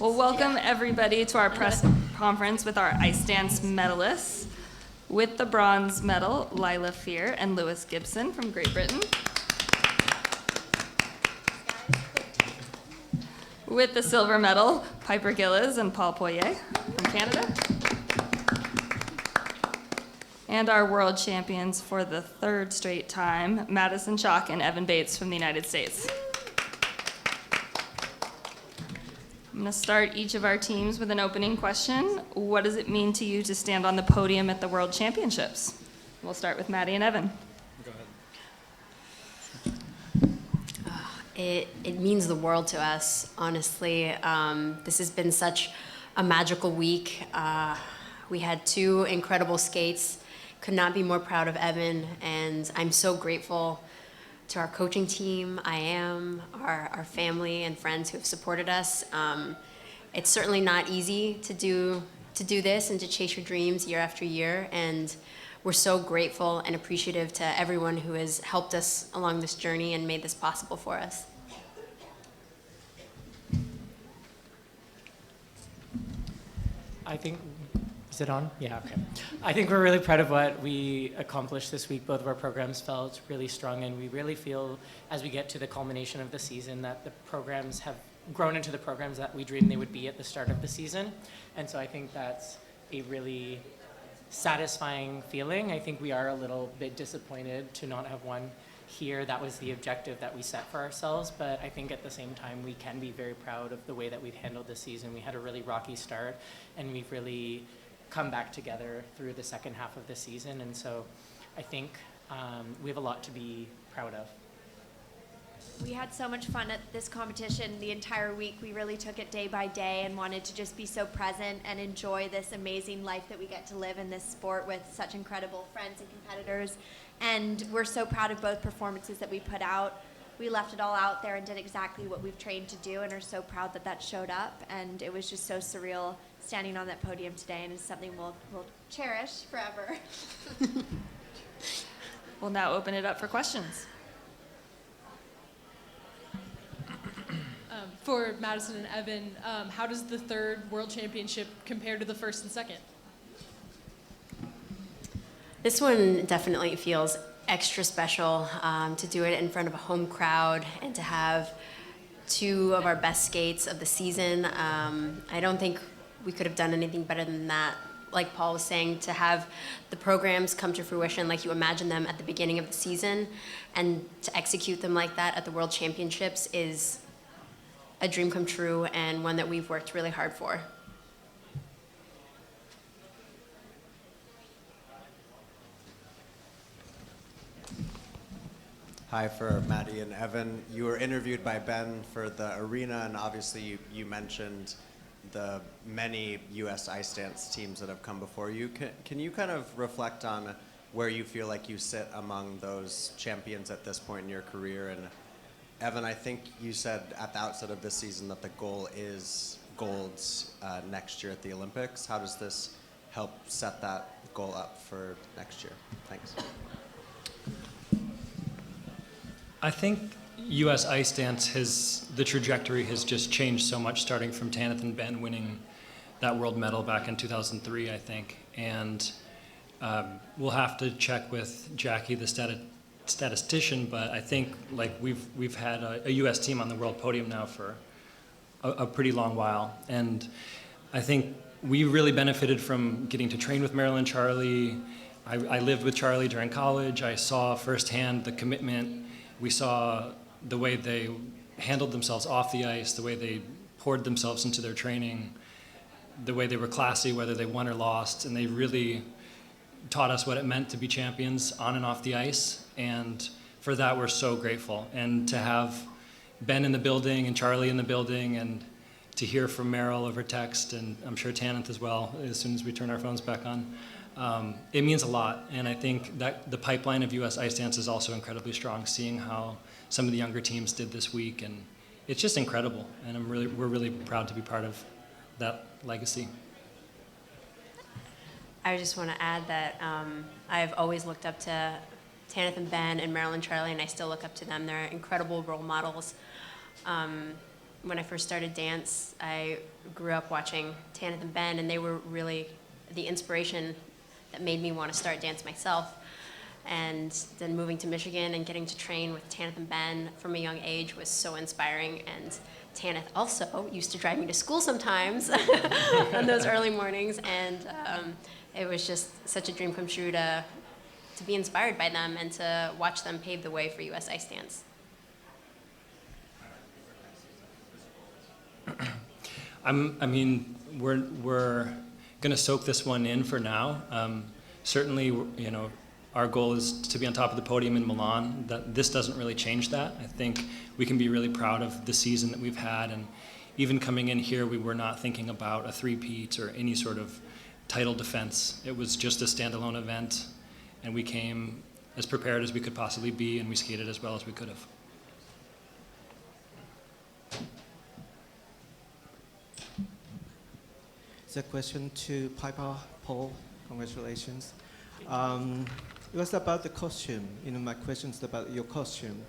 Well, welcome everybody to our press conference with our ice dance medalists. With the bronze medal, Lilah and Lewis Gibson from Great Britain. With the silver medal, Piper Gilles and Paul POIRIER from Canada. And our world champions for the third straight time, Madison, CHOCK, and Evan Bates from the United States. I'm going to start each of our teams with an opening question. What does it mean to you to stand on the podium at the World Championships? We'll start with Maddie and Evan. Go ahead. It means the world to us, honestly. This has been such a magical week. We had two incredible skates. Could not be more proud of Evan, and I'm so grateful to our coaching team, our family and friends who have supported us. It's certainly not easy to do this and to chase your dreams year after year, and we're so grateful and appreciative to everyone who has helped us along this journey and made this possible for us. I think, is it on? Yeah, okay. I think we're really proud of what we accomplished this week. Both of our programs felt really strong, and we really feel as we get to the culmination of the season that the programs have grown into the programs that we dreamed they would be at the start of the season. And so I think that's a really satisfying feeling. I think we are a little bit disappointed to not have won here. That was the objective that we set for ourselves, but I think at the same time we can be very proud of the way that we've handled this season. We had a really rocky start, and we've really come back together through the second half of the season, and so I think we have a lot to be proud of. We had so much fun at this competition the entire week. We really took it day by day and wanted to just be so present and enjoy this amazing life that we get to live in this sport with such incredible friends and competitors. And we're so proud of both performances that we put out. We left it all out there and did exactly what we've trained to do, and are so proud that that showed up. And it was just so surreal standing on that podium today, and it's something we'll cherish forever. We'll now open it up for questions. For Madison and Evan, how does the third World Championship compare to the first and second? This one definitely feels extra special to do it in front of a home crowd and to have two of our best skates of the season. I don't think we could have done anything better than that. Like Paul was saying, to have the programs come to fruition like you imagine them at the beginning of the season, and to execute them like that at the World Championships is a dream come true, and one that we've worked really hard for. Hi, for Maddie and Evan. You were interviewed by Ben for the arena, and obviously you mentioned the many U.S. ice dance teams that have come before you. Can you kind of reflect on where you feel like you sit among those champions at this point in your career? And Evan, I think you said at the outset of this season that the goal is golds next year at the Olympics. How does this help set that goal up for next year? Thanks. I think U.S. ice dance the trajectory has just changed so much, starting from Tanith and Ben winning that world medal back in 2003, I think. And we'll have to check with Jackie, the statistician, but I think like we've had a U.S. team on the world podium now for a pretty long while. And I think we really benefited from getting to train with Meryl and Charlie. I lived with Charlie during college. I saw firsthand the commitment. We saw the way they handled themselves off the ice, the way they poured themselves into their training, the way they were classy, whether they won or lost, and they really taught us what it meant to be champions on and off the ice, and for that we're so grateful. And to have Ben in the building and Charlie in the building, and to hear from Meryl over text, and I'm sure Tanith as well, as soon as we turn our phones back on, it means a lot. And I think that the pipeline of U.S. ice dance is also incredibly strong, seeing how some of the younger teams did this week, and it's just incredible, and we're really proud to be part of that legacy. I just want to add that I've always looked up to Tanith and Ben and Meryl and Charlie, and I still look up to them. They're incredible role models. when I first started dance, I grew up watching Tanith and Ben, and they were really the inspiration that made me want to start dance myself. And then moving to Michigan and getting to train with Tanith and Ben from a young age was so inspiring. And Tanith also used to drive me to school sometimes on those early mornings, and it was just such a dream come true to be inspired by them and to watch them pave the way for US Ice Dance. I mean, we're going to soak this one in for now. Certainly, you know, our goal is to be on top of the podium in Milan. This doesn't really change that. I think we can be really proud of the season that we've had, and even coming in here, we were not thinking about a three-peat or any sort of title defense. It was just a standalone event, and we came as prepared as we could possibly be, and we skated as well as we could have. It's a question to Piper Paul. Congratulations. It was about the costume. You know, my question is about your costume.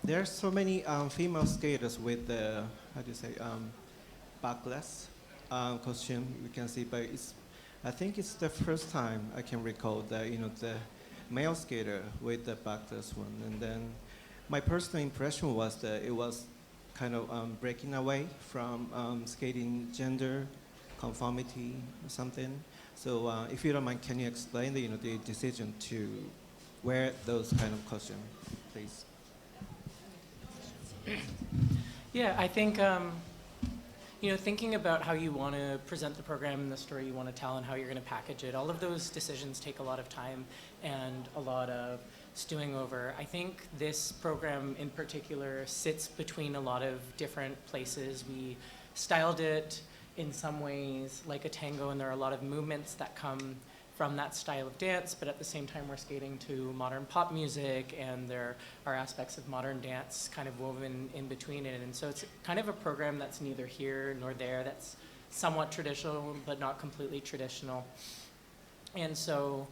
There are so many female skaters with the, how do you say, backless costume. We can see, but I think it's the first time I can recall that, you know, the male skater with the backless one. And then my personal impression was that it was kind of breaking away from skating gender conformity or something. So if you don't mind, can you explain the, you know, the decision to wear those kind of costume, please? Yeah, I think, you know, thinking about how you want to present the program and the story you want to tell and how you're going to package it, all of those decisions take a lot of time and a lot of stewing over. I think this program in particular sits between a lot of different places. We styled it in some ways like a tango, and there are a lot of movements that come from that style of dance, but at the same time we're skating to modern pop music, and there are aspects of modern dance kind of woven in between it. And so it's kind of a program that's neither here nor there, that's somewhat traditional but not completely traditional. And so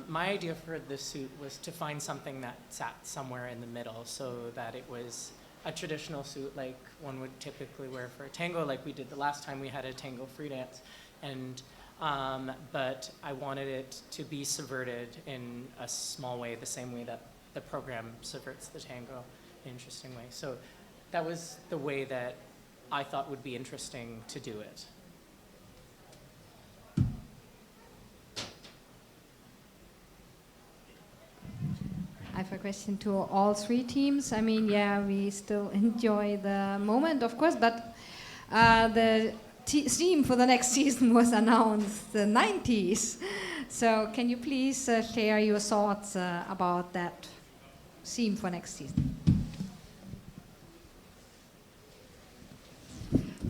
my idea for this suit was to find something that sat somewhere in the middle, so that it was a traditional suit like one would typically wear for a tango, like we did the last time we had a tango free dance. And but I wanted it to be subverted in a small way, the same way that the program subverts the tango in an interesting way. So that was the way that I thought would be interesting to do it. I have a question to all three teams. I mean, yeah, we still enjoy the moment, of course, but the theme for the next season was announced, the 90s. So can you please share your thoughts about that theme for next season?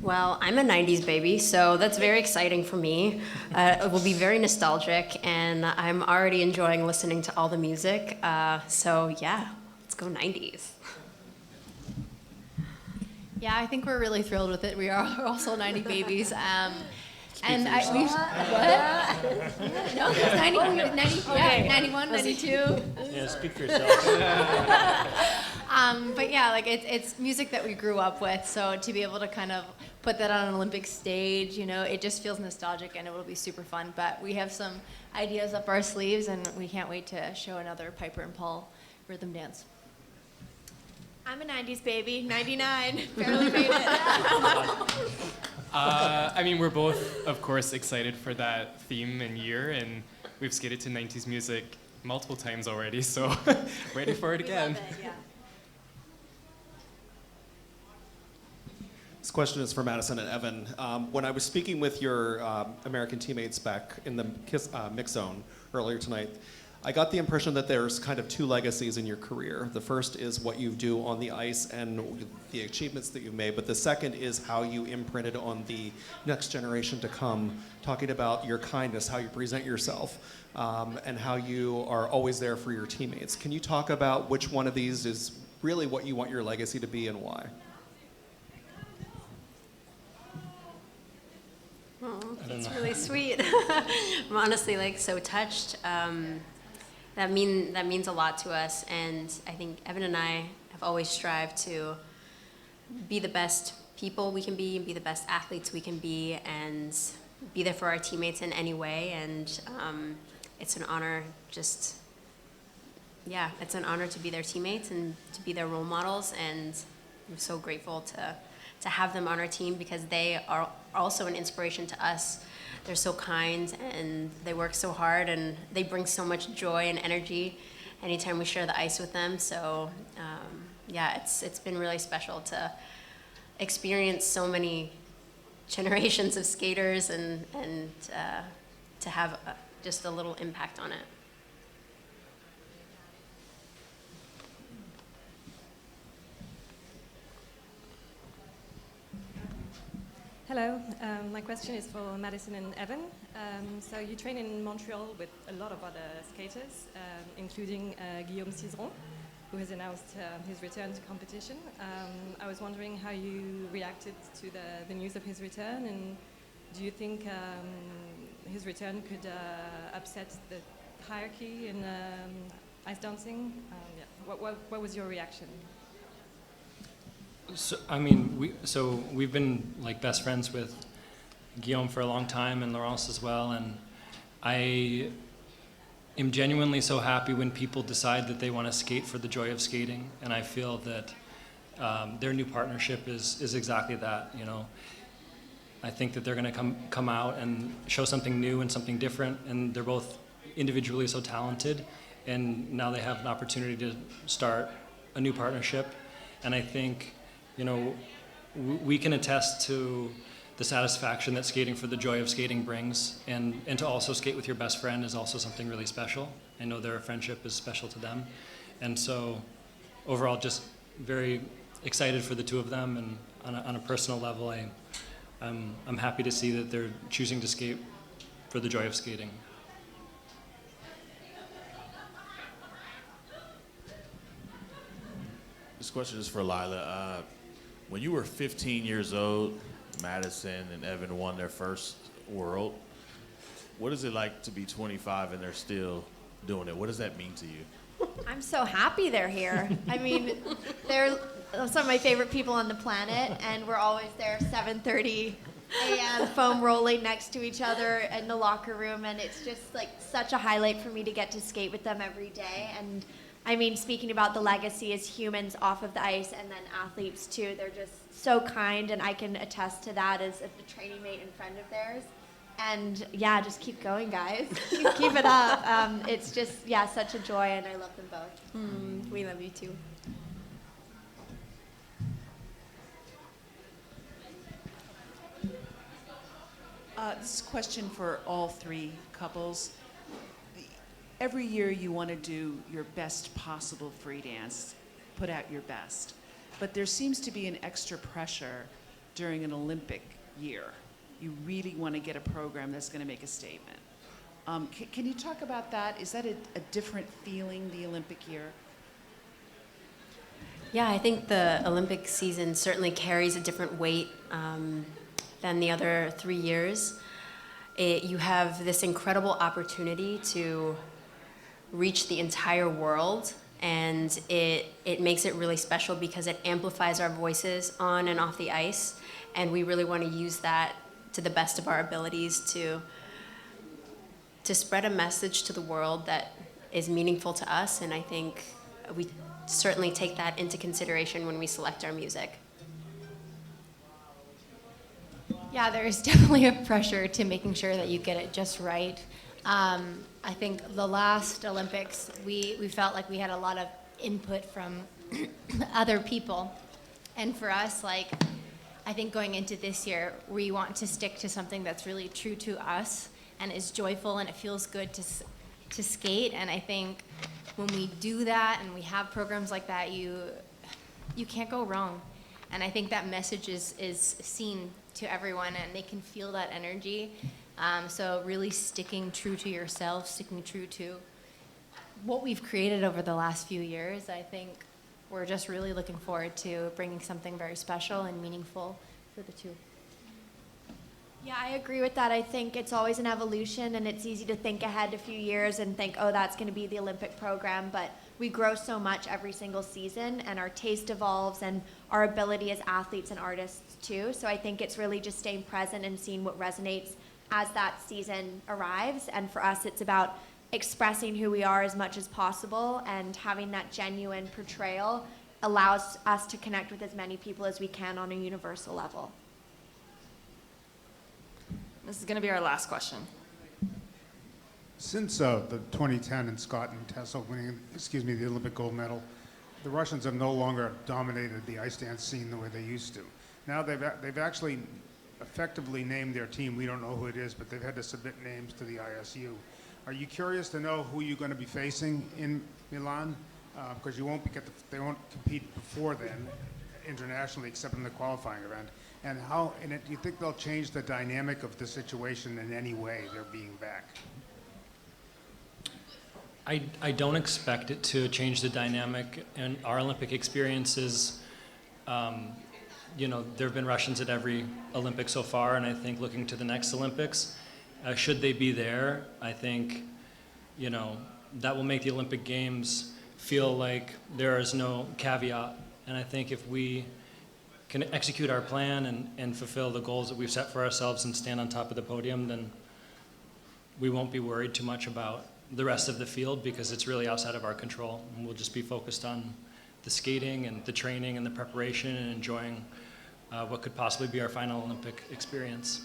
Well, I'm a 90s baby, so that's very exciting for me. It will be very nostalgic, and I'm already enjoying listening to all the music. So yeah, let's go 90s. Yeah, I think we're really thrilled with it. We are also 90 babies. And what? No, it's 90, Okay. yeah, 91, 92. Yeah, speak for yourself. But yeah, like it's music that we grew up with, so to be able to kind of put that on an Olympic stage, you know, it just feels nostalgic and it will be super fun. But we have some ideas up our sleeves, and we can't wait to show another Piper and Paul rhythm dance. I'm a 90s baby, 99, barely made it. I mean, we're both, of course, excited for that theme and year, and we've skated to 90s music multiple times already, so ready for it again. We love it, yeah. This question is for Madison and Evan. When I was speaking with your American teammates back in the mix zone earlier tonight, I got the impression that there's kind of two legacies in your career. The first is what you do on the ice and the achievements that you've made, but the second is how you imprinted on the next generation to come, talking about your kindness, how you present yourself, and how you are always there for your teammates. Can you talk about which one of these is really what you want your legacy to be and why? Oh, that's really sweet. I'm honestly like so touched. That means a lot to us, and I think Evan and I have always strived to be the best people we can be the best athletes we can be, and be there for our teammates in any way. And it's an honor it's an honor to be their teammates and to be their role models. And I'm so grateful to have them on our team, because they are also an inspiration to us. They're so kind and they work so hard, and they bring so much joy and energy anytime we share the ice with them. So it's been really special to experience so many generations of skaters and to have just a little impact on it. Hello, my question is for Madison and Evan. So you train in Montreal with a lot of other skaters, including Guillaume, who has announced his return to competition. I was wondering how you reacted to the news of his return, and do you think his return could upset the hierarchy in ice dancing? What was your reaction? So, I mean, we've been like best friends with Guillaume for a long time, and Laurence as well, and I am genuinely so happy when people decide that they want to skate for the joy of skating, and I feel that their new partnership is exactly that. You know, I think that they're going to come out and show something new and something different, and they're both individually so talented, and now they have an opportunity to start a new partnership, and I think, you know, we can attest to the satisfaction that skating for the joy of skating brings, and to also skate with your best friend is also something really special. I know their friendship is special to them, and so overall just very excited for the two of them, and on a personal level I'm happy to see that they're choosing to skate for the joy of skating. This question is for Lilah. When you were 15 years old, Madison and Evan won their first World. What is it like to be 25 and they're still doing it? What does that mean to you? I'm so happy they're here. I mean, they're some of my favorite people on the planet, and we're always there 7:30 a.m. foam rolling next to each other in the locker room, and it's just like such a highlight for me to get to skate with them every day. And I mean, speaking about the legacy as humans off of the ice and then athletes too, they're just so kind, and I can attest to that as a training mate and friend of theirs. And yeah, just keep going, guys. Keep it up. It's just, such a joy, and I love them both. We love you too. This is a question for all three couples. Every year you want to do your best possible free dance, put out your best. But there seems to be an extra pressure during an Olympic year. You really want to get a program that's going to make a statement. Can you talk about that? Is that a different feeling, the Olympic year? Yeah, I think the Olympic season certainly carries a different weight than the other 3 years. You have this incredible opportunity to reach the entire world, and it makes it really special because it amplifies our voices on and off the ice, and we really want to use that to the best of our abilities to spread a message to the world that is meaningful to us, and I think we certainly take that into consideration when we select our music. Yeah, there's definitely a pressure to making sure that you get it just right. I think the last Olympics, we felt like we had a lot of input from other people. And for us, I think going into this year, we want to stick to something that's really true to us and is joyful, and it feels good to skate. And I think when we do that and we have programs like that, you can't go wrong. And I think that message is seen to everyone, and they can feel that energy. So really sticking true to yourself, sticking true to what we've created over the last few years, I think we're just really looking forward to bringing something very special and meaningful for the two. Yeah, I agree with that. I think it's always an evolution, and it's easy to think ahead a few years and think, oh, that's going to be the Olympic program. But we grow so much every single season, and our taste evolves, and our ability as athletes and artists too. So I think it's really just staying present and seeing what resonates as that season arrives. And for us, it's about expressing who we are as much as possible, and having that genuine portrayal allows us to connect with as many people as we can on a universal level. This is going to be our last question. Since the 2010 and Scott and Tessa winning, the Olympic gold medal, the Russians have no longer dominated the ice dance scene the way they used to. Now they've actually effectively named their team. We don't know who it is, but they've had to submit names to the ISU. Are you curious to know who you're going to be facing in Milan? Because they won't compete before then internationally, except in the qualifying event. And do you think they'll change the dynamic of the situation in any way, their being back? I don't expect it to change the dynamic. And our Olympic experiences, there have been Russians at every Olympic so far, and I think looking to the next Olympics, should they be there, I think, that will make the Olympic Games feel like there is no caveat. And I think if we can execute our plan and fulfill the goals that we've set for ourselves and stand on top of the podium, then we won't be worried too much about the rest of the field, because it's really outside of our control. And we'll just be focused on the skating and the training and the preparation and enjoying what could possibly be our final Olympic experience.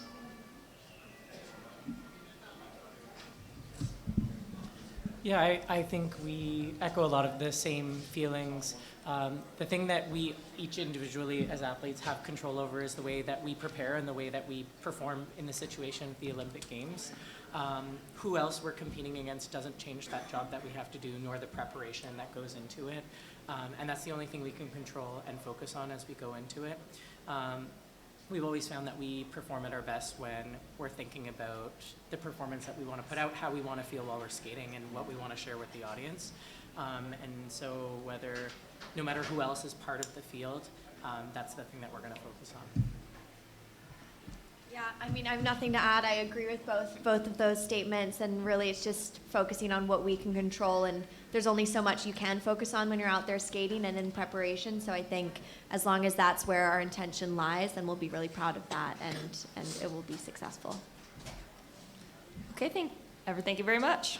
Yeah, I think we echo a lot of the same feelings. The thing that we each individually as athletes have control over is the way that we prepare and the way that we perform in the situation at the Olympic Games. Who else we're competing against doesn't change that job that we have to do, nor the preparation that goes into it. And that's the only thing we can control and focus on as we go into it. We've always found that we perform at our best when we're thinking about the performance that we want to put out, how we want to feel while we're skating, and what we want to share with the audience. And so no matter who else is part of the field, that's the thing that we're going to focus on. Yeah, I mean, I have nothing to add. I agree with both of those statements, and really it's just focusing on what we can control, and there's only so much you can focus on when you're out there skating and in preparation. So I think as long as that's where our intention lies, then we'll be really proud of that, and it will be successful. Okay, thank you very much.